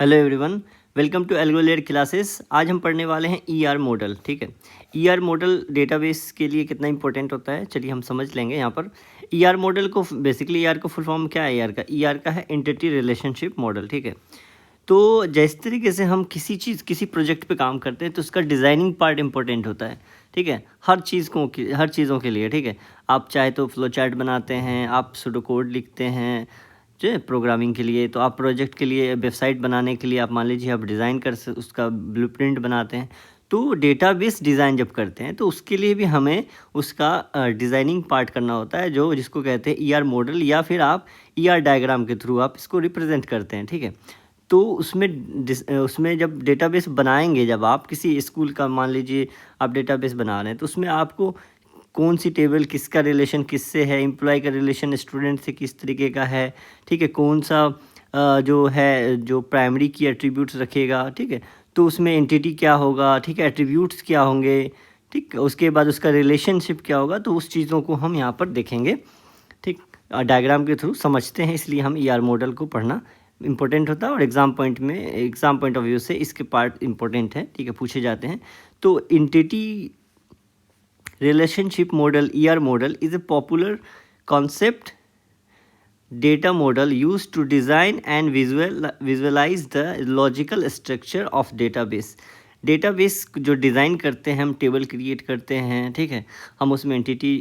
Hello everyone, welcome to Algolayer classes. आज हम पढ़ने वाले हैं ईआर मॉडल। ठीक है, ईआर मॉडल डेटाबेस के लिए कितना इंपॉर्टेंट होता है चलिए हम समझ लेंगे। यहाँ पर ईआर मॉडल को बेसिकली ईआर को फुल फॉर्म क्या है? ईआर का है एंटिटी रिलेशनशिप मॉडल। ठीक है, तो जिस तरीके से हम किसी प्रोजेक्ट पे काम करते हैं तो उसका डिज़ाइनिंग पार्ट इंपॉर्टेंट होता है। ठीक है, हर चीज़ों के लिए। ठीक है, आप चाहे तो फ्लो चार्ट बनाते हैं, आप सूडो कोड लिखते हैं जो प्रोग्रामिंग के लिए, तो आप प्रोजेक्ट के लिए वेबसाइट बनाने के लिए आप मान लीजिए आप डिज़ाइन उसका ब्लूप्रिंट बनाते हैं। तो डेटाबेस डिज़ाइन जब करते हैं तो उसके लिए भी हमें उसका डिज़ाइनिंग पार्ट करना होता है, जिसको कहते हैं ईआर मॉडल, या फिर आप ईआर डायग्राम के थ्रू आप इसको रिप्रेजेंट करते हैं। ठीक है, तो उसमें जब डेटाबेस बनाएंगे, जब आप किसी स्कूल का मान लीजिए आप डेटाबेस बना रहे हैं, तो उसमें आपको कौन सी टेबल किसका रिलेशन किससे है, एम्प्लॉय का रिलेशन स्टूडेंट से किस तरीके का है। ठीक है, कौन सा जो प्राइमरी की एट्रीब्यूट्स रखेगा। ठीक है, तो उसमें एंटिटी क्या होगा, ठीक है, एट्रीब्यूट्स क्या होंगे, ठीक, उसके बाद उसका रिलेशनशिप क्या होगा। तो उस चीज़ों को हम यहाँ पर देखेंगे। ठीक, डायग्राम के थ्रू समझते हैं, इसलिए हम ईआर मॉडल को पढ़ना इंपॉर्टेंट होता है और एग्ज़ाम पॉइंट ऑफ व्यू से इसके पार्ट इंपॉर्टेंट है। ठीक है, पूछे जाते हैं। तो entity relationship model, ER model, is a popular concept data model used to design and visualize the logical structure of database. Database जो डिज़ाइन करते हैं, हम टेबल क्रिएट करते हैं। ठीक है, हम उसमें एंटिटी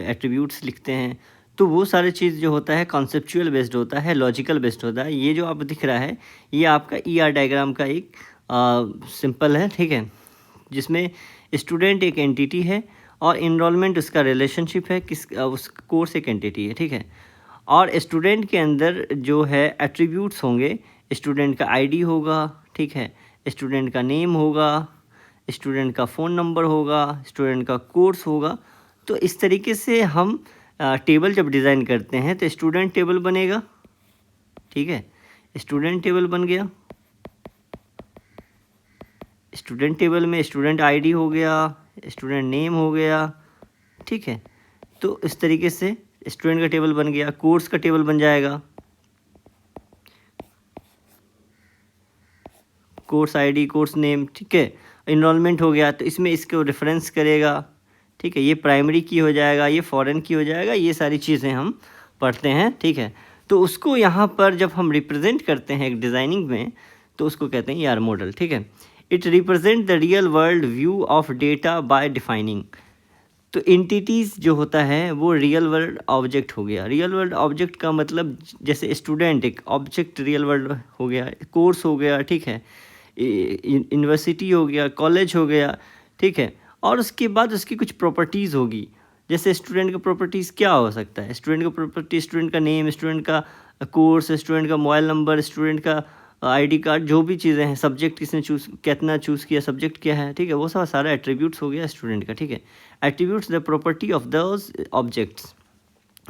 एट्रीब्यूट्स लिखते हैं, तो वो सारे चीज़ जो होता है कॉन्सेप्चुअल बेस्ड होता है, लॉजिकल बेस्ड होता है। ये जो आप दिख रहा है ये आपका ईआर डायग्राम का एक सिंपल है। ठीक है, जिसमें स्टूडेंट एक एंटिटी है और इनरोलमेंट उसका रिलेशनशिप है, उस कोर्स एक एंटिटी है। ठीक है, और स्टूडेंट के अंदर जो है एट्रीब्यूट्स होंगे, स्टूडेंट का आईडी होगा। ठीक है, स्टूडेंट का नेम होगा, स्टूडेंट का फ़ोन नंबर होगा, स्टूडेंट का कोर्स होगा। तो इस तरीके से हम टेबल जब डिज़ाइन करते हैं तो स्टूडेंट टेबल बनेगा। ठीक है, स्टूडेंट टेबल बन गया। स्टूडेंट टेबल में स्टूडेंट आईडी हो गया, स्टूडेंट नेम हो गया। ठीक है, तो इस तरीके से स्टूडेंट का टेबल बन गया। कोर्स का टेबल बन जाएगा, कोर्स आईडी, कोर्स नेम। ठीक है, इनरोलमेंट हो गया तो इसमें इसको रेफरेंस करेगा। ठीक है, ये प्राइमरी की हो जाएगा, ये फॉरेन की हो जाएगा, ये सारी चीज़ें हम पढ़ते हैं। ठीक है, तो उसको यहाँ पर जब हम रिप्रेजेंट करते हैं एक डिज़ाइनिंग में, तो उसको कहते हैं ईआर मॉडल। ठीक है, it represent the real world view of data bye defining. तो एंटिटीज़ जो होता है वो रियल वर्ल्ड ऑब्जेक्ट हो गया। रियल वर्ल्ड ऑब्जेक्ट का मतलब जैसे स्टूडेंट एक ऑब्जेक्ट रियल वर्ल्ड हो गया, कोर्स हो गया। ठीक है, यूनिवर्सिटी हो गया, कॉलेज हो गया। ठीक है, और उसके बाद उसकी कुछ प्रॉपर्टीज़ होगी। जैसे स्टूडेंट का प्रॉपर्टीज़ क्या हो सकता है? स्टूडेंट का प्रॉपर्टी स्टूडेंट का नेम, स्टूडेंट का कोर्स, स्टूडेंट का मोबाइल नंबर, स्टूडेंट का आईडी कार्ड, जो भी चीज़ें हैं, सब्जेक्ट कितना चूज़ किया, सब्जेक्ट क्या है। ठीक है, वो सब सारा एट्रीब्यूट्स हो गया स्टूडेंट का। ठीक है, attributes the property of those objects.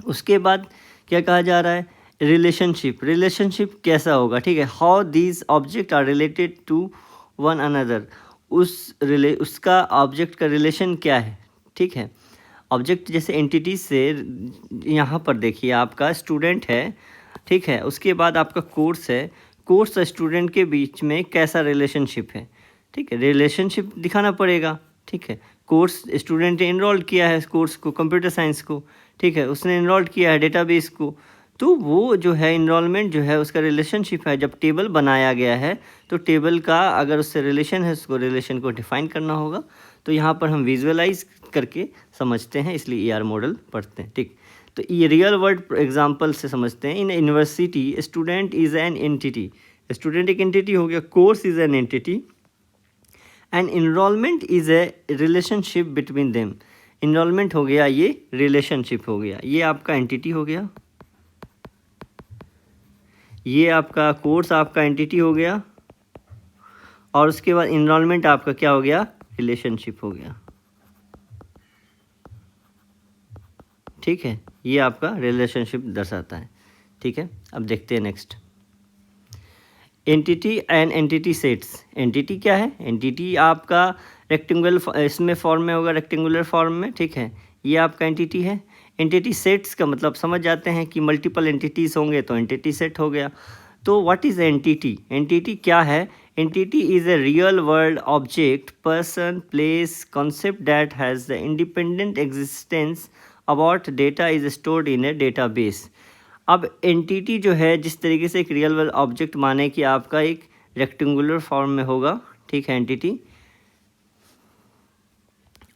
उसके बाद क्या कहा जा रहा है? रिलेशनशिप कैसा होगा? ठीक है, how these object are related to one another. उसका ऑब्जेक्ट का रिलेशन क्या है? ठीक है, ऑब्जेक्ट जैसे एंटिटी से यहाँ पर देखिए आपका स्टूडेंट है। ठीक है, उसके बाद आपका कोर्स है। कोर्स और स्टूडेंट के बीच में कैसा रिलेशनशिप है? ठीक है, रिलेशनशिप दिखाना पड़ेगा। ठीक है, कोर्स स्टूडेंट ने इनरोल किया है कोर्स को, कंप्यूटर साइंस को। ठीक है, उसने इनरोल किया है डेटाबेस को, तो वो जो है इनरोलमेंट जो है उसका रिलेशनशिप है। जब टेबल बनाया गया है तो टेबल का अगर उससे रिलेशन है, उसको रिलेशन को डिफाइन करना होगा। तो यहाँ पर हम विजुअलाइज करके समझते हैं, इसलिए ईआर मॉडल पढ़ते हैं। ठीक, तो ये रियल वर्ल्ड एग्जांपल से समझते हैं। In university student is an entity, student एक एंटिटी हो गया, course is an entity and enrolment is a relationship between them. Enrolment हो गया, ये रिलेशनशिप हो गया, ये आपका एंटिटी हो गया, ये आपका कोर्स आपका एंटिटी हो गया, और उसके बाद इनरोलमेंट आपका क्या हो गया? रिलेशनशिप हो गया। ठीक है, ये आपका रिलेशनशिप दर्शाता है। ठीक है, अब देखते हैं next. Entity and entity sets. Entity क्या है? एंटिटी आपका रेक्टेंगुलर इसमें फॉर्म में होगा, रेक्टेंगुलर फॉर्म में। ठीक है, ये आपका एंटिटी है। एंटिटी सेट्स का मतलब समझ जाते हैं कि मल्टीपल एंटिटीज़ होंगे तो एंटिटी सेट हो गया। तो व्हाट इज़ एंटिटी? एंटिटी क्या है? Entity is a real world object, person, place, concept that has the independent existence about data is stored in A database. अब एंटिटी जो है, जिस तरीके से एक रियल वर्ल्ड ऑब्जेक्ट माने कि आपका एक रेक्टेंगुलर फॉर्म में होगा, ठीक है, एंटिटी,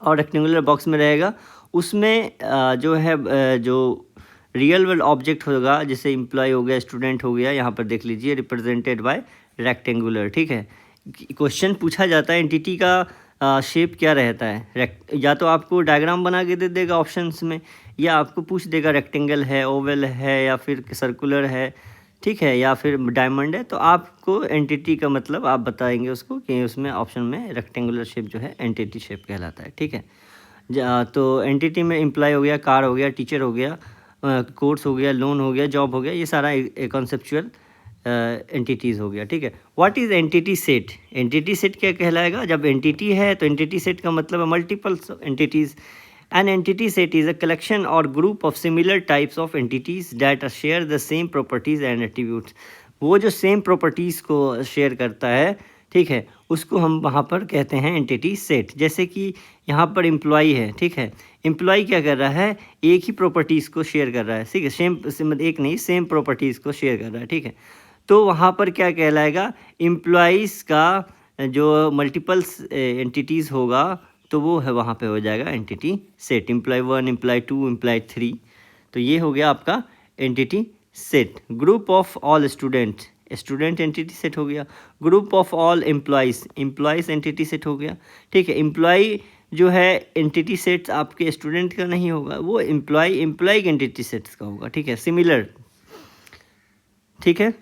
और रेक्टेंगुलर बॉक्स में रहेगा, उसमें जो है जो रियल वर्ल्ड ऑब्जेक्ट होगा, जैसे एम्प्लॉय हो गया, स्टूडेंट हो गया, यहाँ पर देख लीजिए रिप्रेजेंटेड बाय रेक्टेंगुलर, ठीक है। क्वेश्चन पूछा जाता है एंटिटी का शेप क्या रहता है, या तो आपको डायग्राम बना के दे देगा ऑप्शंस में, या आपको पूछ देगा रेक्टेंगल है, ओवल है, या फिर सर्कुलर है, ठीक है, या फिर डायमंड है, तो आपको एंटिटी का मतलब आप बताएंगे उसको कि उसमें ऑप्शन में रेक्टेंगुलर शेप जो है एंटिटी शेप कहलाता है, ठीक है। तो एंटिटी में एम्प्लॉय हो गया, कार हो गया, टीचर हो गया, कोर्स हो गया, लोन हो गया, जॉब हो गया, ये सारा कॉन्सेप्चुअल एंटिटीज़ हो गया, ठीक है। What is entity set? Entity set क्या कहलाएगा? जब एंटिटी है तो एंटिटी सेट का मतलब है multiples entities. An entity set is a collection or group of similar types of entities that share the same properties and attributes. वो जो सेम प्रॉपर्टीज़ को शेयर करता है, ठीक है, उसको हम वहाँ पर कहते हैं एंटिटी सेट। जैसे कि यहाँ पर एम्प्लॉई है, ठीक है, एम्प्लॉई क्या कर रहा है? एक ही प्रॉपर्टीज़ को शेयर कर रहा है, ठीक है, सेम एक नहीं, सेम प्रॉपर्टीज़ को शेयर कर रहा है, ठीक है। तो वहाँ पर क्या कहलाएगा? एम्प्लॉइज़ का जो मल्टीपल्स एंटिटीज़ होगा, तो वो है वहाँ पे हो जाएगा entity set. Employee 1, employee 2, employee 3, तो ये हो गया आपका entity set. Group of all student, student entity set हो गया। Group of all employees, employees entity set हो गया, ठीक है। एम्प्लॉय जो है एंटिटी सेट आपके स्टूडेंट का नहीं होगा, वो एम्प्लॉय के एंटिटी सेट्स का होगा, ठीक है, सिमिलर, ठीक है।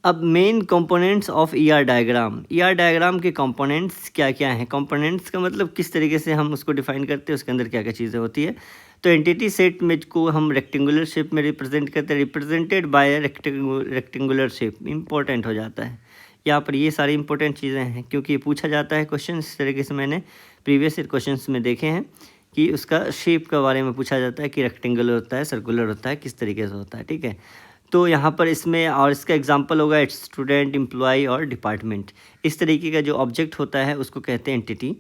अब main components of ER diagram. ER diagram के कंपोनेंट्स क्या क्या हैं? कंपोनेंट्स का मतलब किस तरीके से हम उसको डिफाइन करते हैं, उसके अंदर क्या क्या चीज़ें होती है। तो एंटिटी सेट में को हम रेक्टेंगुलर शेप में रिप्रेजेंट करते हैं, represented by rectangular shape, important हो जाता है यहाँ पर। ये सारी इंपॉर्टेंट चीज़ें हैं क्योंकि ये पूछा जाता है क्वेश्चन, इस तरीके से मैंने प्रीवियस क्वेश्चन में देखे हैं कि उसका शेप के बारे में पूछा जाता है कि रेक्टेंगुलर होता है, सर्कुलर होता है, किस तरीके से होता है, ठीक है। तो यहाँ पर इसमें, और इसका एग्जांपल होगा स्टूडेंट, एम्प्लॉय और डिपार्टमेंट। इस तरीके का जो ऑब्जेक्ट होता है उसको कहते हैं एंटिटी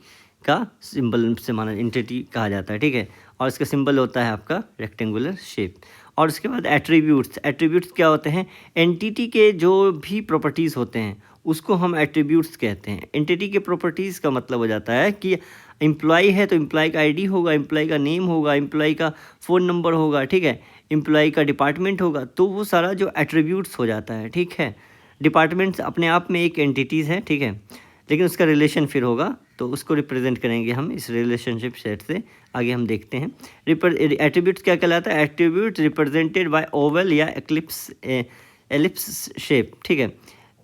का सिंबल से माना, एंटिटी कहा जाता है, ठीक है। और इसका सिंबल होता है आपका रेक्टेंगुलर शेप। और उसके बाद एट्रीब्यूट्स। एट्रीब्यूट्स क्या होते हैं? एंटिटी के जो भी प्रॉपर्टीज़ होते हैं उसको हम एट्रीब्यूट्स कहते हैं। एंटिटी के प्रॉपर्टीज़ का मतलब हो जाता है कि एम्प्लॉय है तो एम्प्लॉय का आईडी होगा, एम्प्लॉय का नेम होगा, एम्प्लॉय का फ़ोन नंबर होगा, ठीक है, एम्प्लॉय का डिपार्टमेंट होगा, तो वो सारा जो एट्रीब्यूट्स हो जाता है, ठीक है। डिपार्टमेंट्स अपने आप में एक एंटिटीज़ है, ठीक है, लेकिन उसका रिलेशन फिर होगा, तो उसको रिप्रेजेंट करेंगे हम इस रिलेशनशिप सेट से। आगे हम देखते हैं एट्रीब्यूट्स क्या कहलाता है। एट्रीब्यूट रिप्रेजेंटेड बाय ओवल या एलिप्स शेप, ठीक है।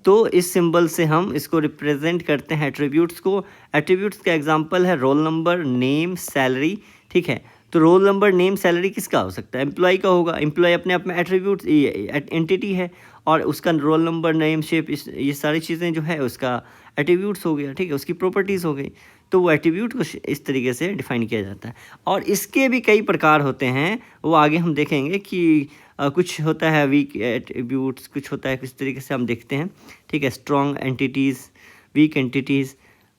तो इस सिंबल से हम इसको रिप्रेजेंट करते हैं एट्रीब्यूट्स को। एट्रीब्यूट्स का एग्जांपल है रोल नंबर, नेम, सैलरी, ठीक है। तो रोल नंबर, नेम, सैलरी किसका हो सकता है? एम्प्लॉय का होगा। एम्प्लॉय अपने आप में एट्रीब्यूट एंटिटी है, और उसका रोल नंबर, नेम, शेप, ये सारी चीज़ें जो है उसका एट्रीब्यूट्स हो गया, ठीक है, उसकी प्रॉपर्टीज़ हो गई। तो वो एट्रीब्यूट को इस तरीके से डिफाइन किया जाता है। और इसके भी कई प्रकार होते हैं, वो आगे हम देखेंगे कि कुछ होता है वीक एट्रीब्यूट्स, कुछ होता है किस तरीके से हम देखते हैं, ठीक है। Strong entities, weak entities.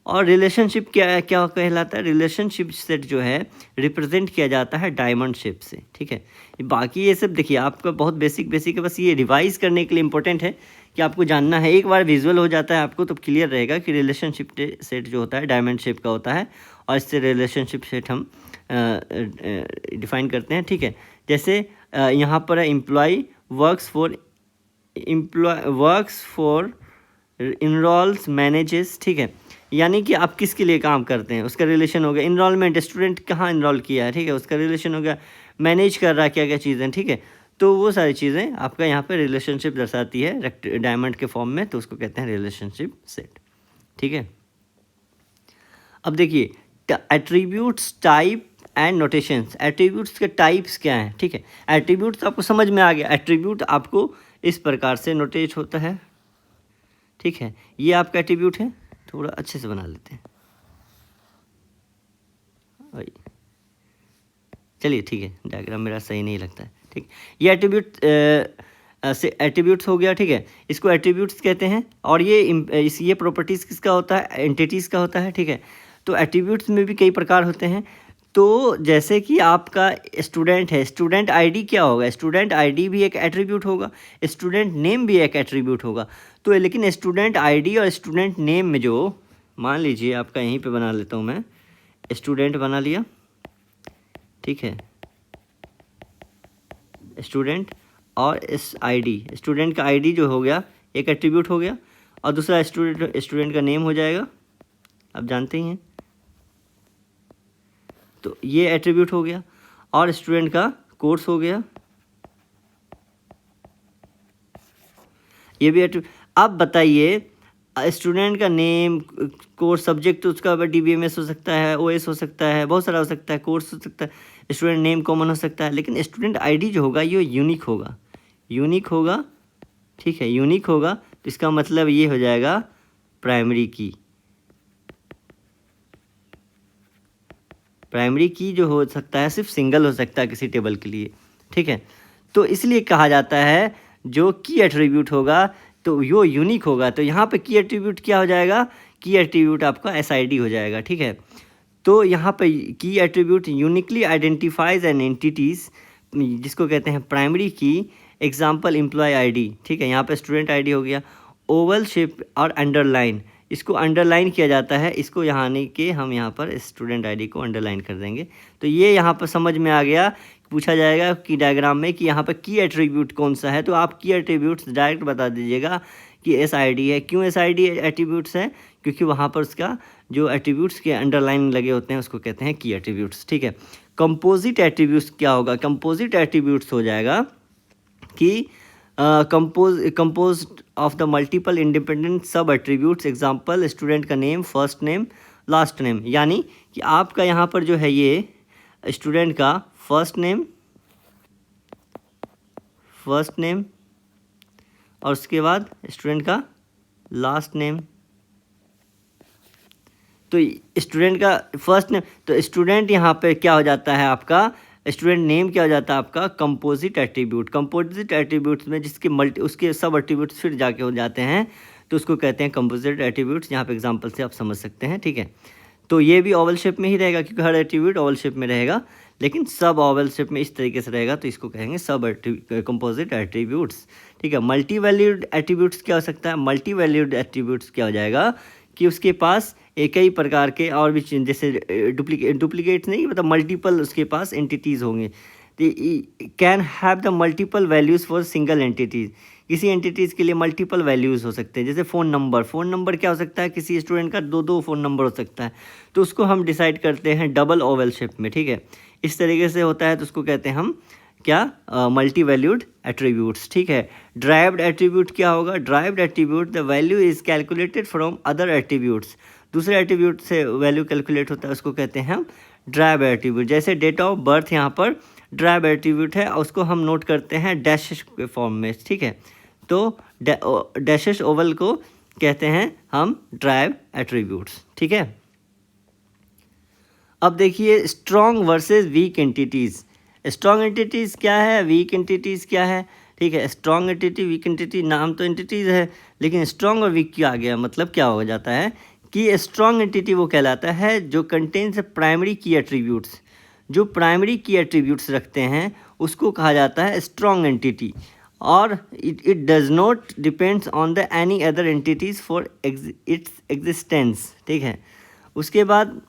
और रिलेशनशिप क्या क्या कहलाता है? रिलेशनशिप सेट जो है रिप्रेजेंट किया जाता है डायमंड शेप से, ठीक है। बाकी ये सब देखिए आपका बहुत बेसिक है, बस ये रिवाइज करने के लिए इम्पोर्टेंट है कि आपको जानना है। एक बार विजुअल हो जाता है आपको तो क्लियर रहेगा कि रिलेशनशिप सेट जो होता है डायमंड शेप का होता है, और इससे रिलेशनशिप सेट हम डिफाइन करते हैं, ठीक है। जैसे यहाँ पर है एम्प्लॉय वर्क्स फॉर इनरोल्स मैनेजेस, ठीक है, यानी कि आप किसके लिए काम करते हैं उसका रिलेशन हो गया। इनरोलमेंट, स्टूडेंट कहाँ इनरोल किया है, ठीक है, उसका रिलेशन हो गया। मैनेज कर रहा है क्या क्या चीज़ें, ठीक है। तो वो सारी चीज़ें आपका यहाँ पे रिलेशनशिप दर्शाती है डायमंड के फॉर्म में, तो उसको कहते हैं रिलेशनशिप सेट, ठीक है। अब देखिए attributes, type and notations. Attributes के टाइप्स क्या हैं, ठीक है। एट्रीब्यूट्स आपको समझ में आ गया। एट्रीब्यूट आपको इस प्रकार से नोटेट होता है, ठीक है। ये आपका एट्रीब्यूट है, थोड़ा अच्छे से बना लेते हैं, चलिए ठीक है, डायग्राम मेरा सही नहीं लगता है, ठीक। ये एट्रीब्यूट से एट्रीब्यूट्स हो गया, ठीक है, इसको एट्रीब्यूट्स कहते हैं। और ये प्रॉपर्टीज़ किसका होता है, एंटिटीज़ का होता है, ठीक है। तो एट्रीब्यूट्स में भी कई प्रकार होते हैं। तो जैसे कि आपका स्टूडेंट है, स्टूडेंट आईडी क्या होगा, स्टूडेंट आईडी भी एक एट्रीब्यूट होगा, स्टूडेंट नेम भी एक एट्रीब्यूट होगा। तो लेकिन स्टूडेंट आईडी और स्टूडेंट नेम में जो, मान लीजिए आपका यहीं पे बना लेता हूँ मैं, स्टूडेंट बना लिया, ठीक है, स्टूडेंट और इस आईडी, स्टूडेंट का आईडी जो हो गया एक एट्रीब्यूट हो गया, और दूसरा स्टूडेंट का नेम हो जाएगा, आप जानते ही हैं, तो ये एट्रीब्यूट हो गया, और स्टूडेंट का कोर्स हो गया, ये भी एट्रीब्यूट। अब बताइए, स्टूडेंट का नेम, कोर्स, सब्जेक्ट तो उसका DBMS हो सकता है, OS हो सकता है, बहुत सारा हो सकता है, कोर्स हो सकता है, स्टूडेंट नेम कॉमन हो सकता है, लेकिन स्टूडेंट आईडी जो होगा ये यूनिक होगा, यूनिक होगा, ठीक है, यूनिक होगा। तो इसका मतलब ये हो जाएगा प्राइमरी की। प्राइमरी की जो हो सकता है सिर्फ सिंगल हो सकता है किसी टेबल के लिए, ठीक है। तो इसलिए कहा जाता है जो की एट्रीब्यूट होगा तो वो यूनिक होगा। तो यहाँ पे की एट्रीब्यूट क्या हो जाएगा, की एट्रीब्यूट आपका SID हो जाएगा, ठीक है। तो यहाँ पे key attribute uniquely identifies an entities, जिसको कहते हैं प्राइमरी की। एग्जांपल एम्प्लॉय आईडी, ठीक है, यहाँ पे स्टूडेंट आईडी हो गया। ओवल शेप और अंडरलाइन, इसको अंडरलाइन किया जाता है, इसको यहाँ नहीं कि हम यहाँ पर स्टूडेंट आईडी को अंडरलाइन कर देंगे। तो ये यहाँ पर समझ में आ गया। पूछा जाएगा कि डायग्राम में कि यहाँ पर की एट्रीब्यूट कौन सा है, तो आप की एट्रीब्यूट्स डायरेक्ट बता दीजिएगा कि SID है। क्यों SID एट्रीब्यूट्स है, क्योंकि वहाँ पर उसका जो एट्रीब्यूट्स के अंडरलाइन लगे होते हैं उसको कहते हैं की एट्रीब्यूट्स, ठीक है। कंपोजिट एट्रीब्यूट्स क्या होगा, कंपोजिट एट्रीब्यूट्स हो जाएगा कि composed of the multiple independent सब एट्रीब्यूट्स। एग्जांपल स्टूडेंट का name, first name, last name, यानी कि आपका यहाँ पर जो है ये स्टूडेंट का फर्स्ट नेम और उसके बाद स्टूडेंट का लास्ट नेम। तो स्टूडेंट का फर्स्ट नेम, तो स्टूडेंट यहाँ पे क्या हो जाता है आपका, स्टूडेंट नेम क्या हो जाता है आपका कंपोजिट एट्रीब्यूट। कंपोजिट एट्रीब्यूट्स में जिसके उसके सब एट्रीब्यूट्स फिर जाके हो जाते हैं तो उसको कहते हैं कंपोजिट एट्रीब्यूट्स। यहाँ पे एग्जांपल से आप समझ सकते हैं, ठीक है। तो ये भी ओवल शेप में ही रहेगा क्योंकि हर एट्रीब्यूट ओवल शेप में रहेगा, लेकिन सब ओवल शेप में इस तरीके से रहेगा, तो इसको कहेंगे सब कंपोजिट एट्रीब्यूट्स, ठीक है। मल्टी वैल्यूड एट्रीब्यूट्स क्या हो सकता है, मल्टी वैल्यूड एट्रीब्यूट्स क्या हो जाएगा कि उसके पास एक ही प्रकार के और भी जैसे डुप्लीकेट्स नहीं, मतलब मल्टीपल उसके पास एंटिटीज़ होंगे। Can have the multiple values for single entities, किसी एंटिटीज़ के लिए मल्टीपल वैल्यूज़ हो सकते हैं। जैसे फ़ोन नंबर क्या हो सकता है, किसी स्टूडेंट का दो फ़ोन नंबर हो सकता है, तो उसको हम डिसाइड करते हैं डबल ओवल शेप में, ठीक है। इस तरीके से होता है, तो उसको कहते हैं हम क्या, मल्टी वैल्यूड एट्रीब्यूट्स, ठीक है। ड्राइव्ड एट्रीब्यूट क्या होगा, derived attribute the value is calculated from other attributes, दूसरे एट्रीब्यूट से वैल्यू कैलकुलेट होता है, उसको कहते हैं हम ड्राइव एट्रीब्यूट। जैसे डेट ऑफ बर्थ यहाँ पर ड्राइव एट्रीब्यूट है, उसको हम नोट करते हैं डैशेस के फॉर्म में, ठीक है। तो डैशेस ओवल को कहते हैं हम ड्राइव एट्रीब्यूट्स, ठीक है। अब देखिए strong versus weak entities. Strong entities क्या है, वीक एंटिटीज़ क्या है, ठीक है। स्ट्रॉन्ग एंटिटी, वीक एंटिटी, नाम तो एंटिटीज़ है, लेकिन स्ट्रॉन्ग और वीक क्या आ गया, मतलब क्या हो जाता है कि स्ट्रॉन्ग एंटिटी वो कहलाता है जो कंटेन्स प्राइमरी की एट्रीब्यूट्स, जो प्राइमरी की एट्रीब्यूट्स रखते हैं उसको कहा जाता है स्ट्रॉन्ग एंटिटी, और it does not depends on the any other entities for its existence, ठीक है। उसके बाद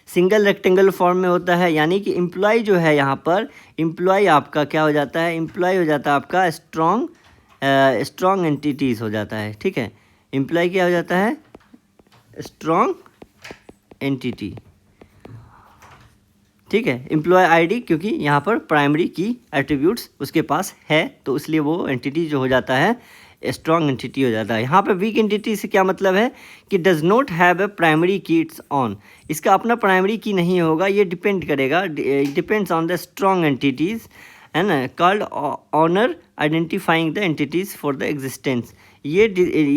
सिंगल रेक्टेंगल फॉर्म में होता है, यानी कि एम्प्लॉय जो है यहाँ पर, एम्प्लॉय आपका क्या हो जाता है, एम्प्लॉय हो जाता है आपका स्ट्रॉन्ग एंटिटीज़ हो जाता है, ठीक है। एम्प्लॉय क्या हो जाता है, स्ट्रॉन्ग एंटिटी, ठीक है। एम्प्लॉय आईडी क्योंकि यहाँ पर प्राइमरी की एट्रीब्यूट्स उसके पास है, तो इसलिए वो एंटिटी जो हो जाता है स्ट्रॉन्ग एंटिटी हो जाता है। यहाँ पे वीक एंटिटी से क्या मतलब है कि does not have a primary key its own, इसका अपना प्राइमरी की नहीं होगा, ये डिपेंड करेगा, depends on the strong entities, है ना, called owner identifying the entities for the existence. ये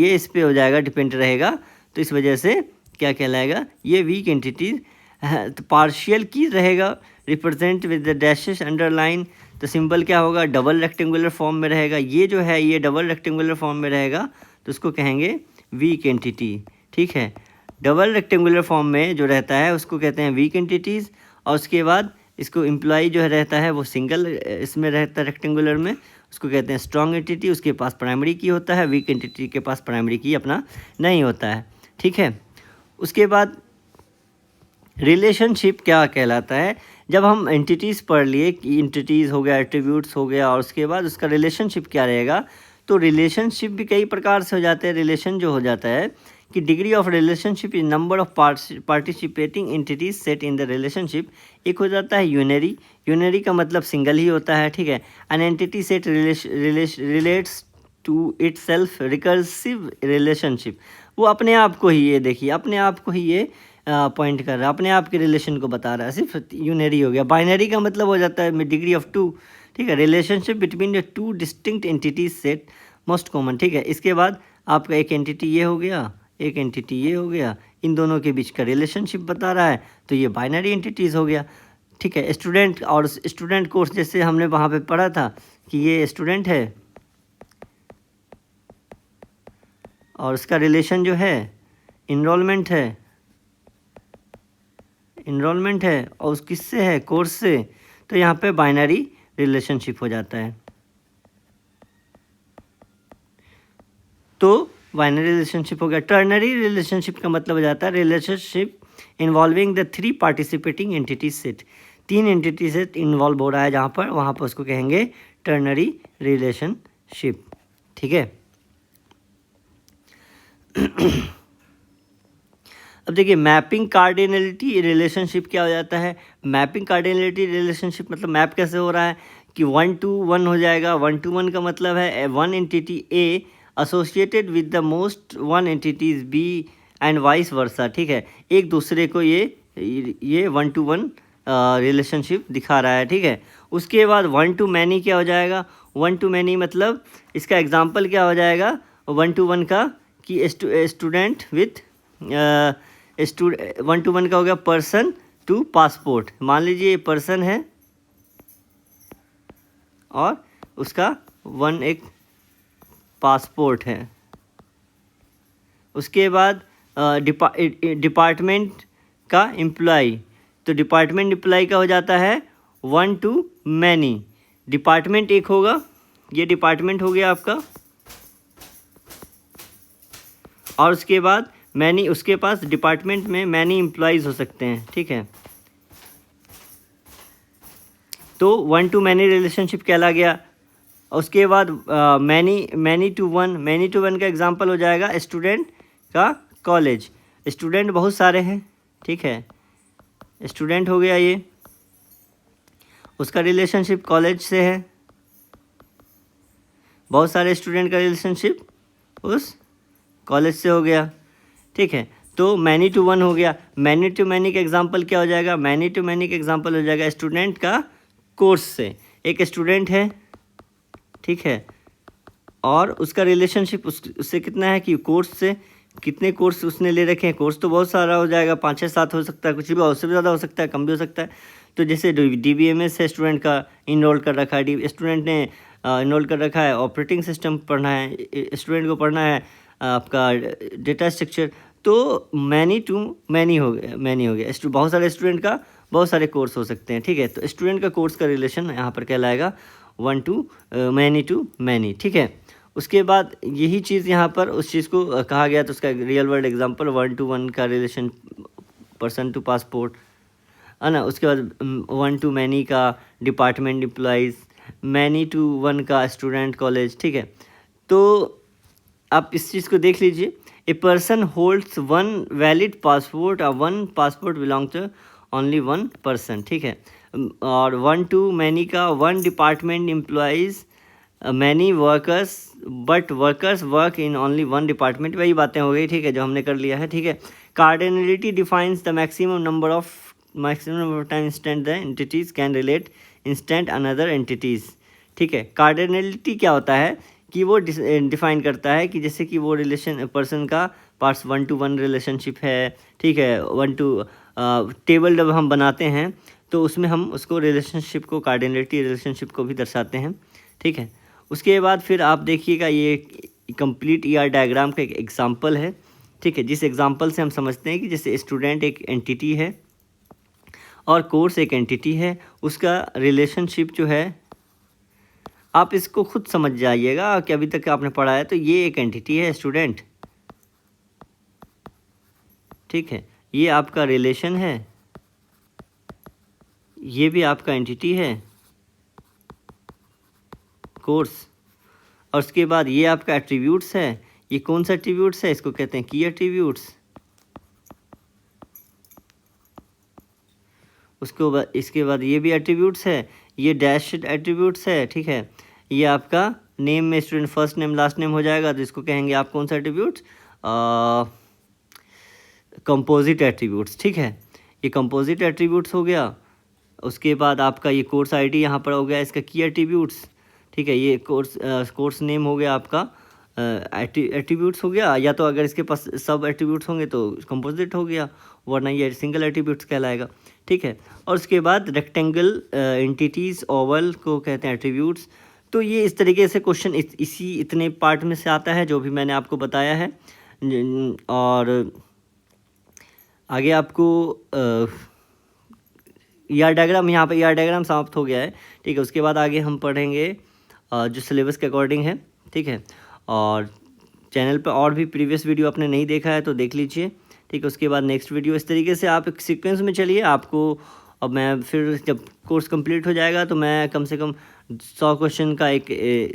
इस पे हो जाएगा, डिपेंड रहेगा, तो इस वजह से क्या कहलाएगा, ये वीक एंटिटीज। तो पार्शियल की रहेगा, represent with the dashes underline, तो सिंबल क्या होगा, डबल रेक्टेंगुलर फॉर्म में रहेगा। ये जो है ये डबल रेक्टेंगुलर फॉर्म में रहेगा तो उसको कहेंगे वीक एंटिटी, ठीक है। डबल रेक्टेंगुलर फॉर्म में जो रहता है उसको कहते हैं वीक एंटिटीज़। और उसके बाद इसको एम्प्लॉय जो है रहता है वो सिंगल इसमें रहता है रेक्टेंगुलर में, उसको कहते हैं स्ट्रॉन्ग एंटिटी। उसके पास प्राइमरी की होता है, वीक एंटिटी के पास प्राइमरी की अपना नहीं होता है, ठीक है। उसके बाद रिलेशनशिप क्या कहलाता है, जब हम एंटिटीज़ पढ़ लिए कि एंटिटीज़ हो गया, एट्रीब्यूट्स हो गया, और उसके बाद उसका रिलेशनशिप क्या रहेगा, तो रिलेशनशिप भी कई प्रकार से हो जाते हैं। रिलेशन जो हो जाता है कि degree of relationship is number of participating entities set in the relationship. एक हो जाता है यूनरी, यूनरी का मतलब सिंगल ही होता है, ठीक है। An entity set relates to itself recursive relationship, वो अपने आप को ही, ये देखिए अपने आप को ही ये पॉइंट कर रहा है, अपने आप के रिलेशन को बता रहा है, सिर्फ यूनरी हो गया। बाइनरी का मतलब हो जाता है डिग्री ऑफ टू, ठीक है। Relationship between the two distinct entities set most common, ठीक है। इसके बाद आपका एक एंटिटी ये हो गया, एक एंटिटी ये हो गया, इन दोनों के बीच का रिलेशनशिप बता रहा है, तो ये बाइनरी एंटिटीज़ हो गया, ठीक है। स्टूडेंट और स्टूडेंट कोर्स जैसे हमने वहाँ पे पढ़ा था कि ये स्टूडेंट है और उसका रिलेशन जो है इनरोलमेंट है, इनरोलमेंट है, और उस किससे है, कोर्स से, तो यहाँ पे बाइनरी रिलेशनशिप हो जाता है। तो बाइनरी रिलेशनशिप हो गया। टर्नरी रिलेशनशिप का मतलब हो जाता है relationship involving the three participating entity set, तीन एंटिटी सेट इन्वॉल्व हो रहा है जहाँ पर, वहाँ पर उसको कहेंगे टर्नरी रिलेशनशिप, ठीक है। अब देखिए मैपिंग कार्डिनलिटी रिलेशनशिप क्या हो जाता है। मैपिंग कार्डिनलिटी रिलेशनशिप मतलब मैप कैसे हो रहा है कि 1 to 1 हो जाएगा। 1 to 1 का मतलब है one entity A associated with the most one entities B and vice versa, ठीक है। एक दूसरे को ये 1 to 1 रिलेशनशिप दिखा रहा है, ठीक है। उसके बाद 1 to many क्या हो जाएगा, 1 to many मतलब इसका एग्जाम्पल क्या हो जाएगा 1 to 1 का कि स्टूडेंट विथ 1 to 1 का हो गया पर्सन टू पासपोर्ट। मान लीजिए ये पर्सन है और उसका एक पासपोर्ट है। उसके बाद डिपार्टमेंट का एम्प्लॉय, तो डिपार्टमेंट एम्प्लॉय का हो जाता है 1 to many। डिपार्टमेंट एक होगा, ये डिपार्टमेंट हो गया आपका, और उसके बाद मैनी, उसके पास डिपार्टमेंट में मैनी एम्प्लॉयज़ हो सकते हैं, ठीक है। तो 1 to many रिलेशनशिप कहला गया। उसके बाद मैनी टू वन का एग्जांपल हो जाएगा स्टूडेंट का कॉलेज। स्टूडेंट बहुत सारे हैं, ठीक है, स्टूडेंट हो गया ये, उसका रिलेशनशिप कॉलेज से है, बहुत सारे स्टूडेंट का रिलेशनशिप उस कॉलेज से हो गया, ठीक है। तो मैनी टू वन हो गया। मैनी टू मैनी का एग्जांपल क्या हो जाएगा, मैनी टू मैनी का एग्जांपल हो जाएगा स्टूडेंट का कोर्स से। एक स्टूडेंट है, ठीक है, और उसका रिलेशनशिप उससे कितना है कि कोर्स से, कितने कोर्स उसने ले रखे हैं, कोर्स तो बहुत सारा हो जाएगा, 5 6 7 हो सकता है, कुछ भी उससे भी ज़्यादा हो सकता है, कम भी हो सकता है। तो जैसे DBMS है, स्टूडेंट का इनरोल कर रखा है, स्टूडेंट ने इनरोल कर रखा है ऑपरेटिंग सिस्टम पढ़ना है, स्टूडेंट को पढ़ना है आपका डेटा स्ट्रक्चर, तो मैनी टू मैनी हो गया। बहुत सारे स्टूडेंट का बहुत सारे कोर्स हो सकते हैं, ठीक है। तो स्टूडेंट का कोर्स का रिलेशन यहाँ पर कहलाएगा 1 to many, ठीक है। उसके बाद यही चीज़ यहाँ पर उस चीज़ को कहा गया, तो उसका रियल वर्ल्ड एग्जांपल 1 to 1 का रिलेशन पर्सन टू पासपोर्ट है ना। उसके बाद 1 to many का डिपार्टमेंट एम्प्लॉयज़, मैनी टू 1 का स्टूडेंट कॉलेज, ठीक है। तो आप इस चीज़ को देख लीजिए, a person holds 1 valid passport और 1 passport belong to only 1 person, ठीक है। और 1 to many का 1 department employees, many workers but workers work in only 1 department, वही बातें हो गई, ठीक है, जो हमने कर लिया है, ठीक है। Cardinality defines the maximum number of time instant the entities can relate instant another entities, ठीक है। कार्डिनलिटी क्या होता है कि वो डिफाइन करता है कि जैसे कि वो रिलेशन पर्सन का पार्ट्स 1 to 1 रिलेशनशिप है, ठीक है, 1 to टेबल जब हम बनाते हैं तो उसमें हम उसको रिलेशनशिप को कार्डिनलिटी रिलेशनशिप को भी दर्शाते हैं, ठीक है। उसके बाद फिर आप देखिएगा ये कंप्लीट ER डायग्राम का एक एग्जांपल है, ठीक है, जिस एग्जांपल से हम समझते हैं कि जैसे स्टूडेंट एक एंटिटी है और कोर्स एक एंटिटी है, उसका रिलेशनशिप जो है आप इसको खुद समझ जाइएगा कि अभी तक आपने पढ़ा है। तो ये एक एंटिटी है स्टूडेंट, ठीक है, ये आपका रिलेशन है, ये भी आपका एंटिटी है कोर्स, और उसके बाद ये आपका एट्रीब्यूट्स है। ये कौन सा एट्रीब्यूट्स है? इसको कहते हैं की एट्रीब्यूट्स। उसके बाद इसके बाद ये भी एट्रीब्यूट्स है, ये डैश्ड एट्रीब्यूट्स है, ठीक है। ये आपका नेम में student first name last name हो जाएगा, तो इसको कहेंगे आप कौन सा एट्रीब्यूट्स? कंपोजिट एट्रीब्यूट्स, ठीक है। ये कंपोजिट एट्रीब्यूट्स हो गया। उसके बाद आपका ये कोर्स आईडी यहाँ पर हो गया, इसका की एट्रीब्यूट्स, ठीक है। ये कोर्स नेम हो गया आपका एट्रीब्यूट्स हो गया, या तो अगर इसके पास सब एट्रीब्यूट्स होंगे तो कंपोजिट हो गया, वरना ये सिंगल एट्रीब्यूट्स कहलाएगा, ठीक है। और उसके बाद रेक्टेंगल एंटिटीज़ ओवल को कहते हैं एट्रीब्यूट्स। तो ये इस तरीके से क्वेश्चन इसी इतने पार्ट में से आता है जो भी मैंने आपको बताया है। और आगे आपको ER डायग्राम, यहाँ पर ER डायग्राम समाप्त हो गया है, ठीक है। उसके बाद आगे हम पढ़ेंगे जो सिलेबस के अकॉर्डिंग है, ठीक है। और चैनल पर और भी प्रीवियस वीडियो आपने नहीं देखा है तो देख लीजिए, ठीक है। उसके बाद नेक्स्ट वीडियो, इस तरीके से आप एक सीक्वेंस में चलिए। आपको अब मैं फिर जब कोर्स कंप्लीट हो जाएगा तो मैं कम से कम 100 क्वेश्चन का एक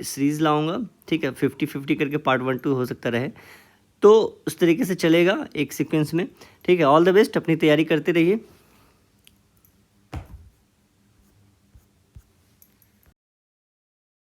सीरीज़ लाऊंगा, ठीक है। 50-50 करके पार्ट 1 2 हो सकता रहे, तो उस तरीके से चलेगा एक सीक्वेंस में, ठीक है। ऑल द बेस्ट, अपनी तैयारी करते रहिए।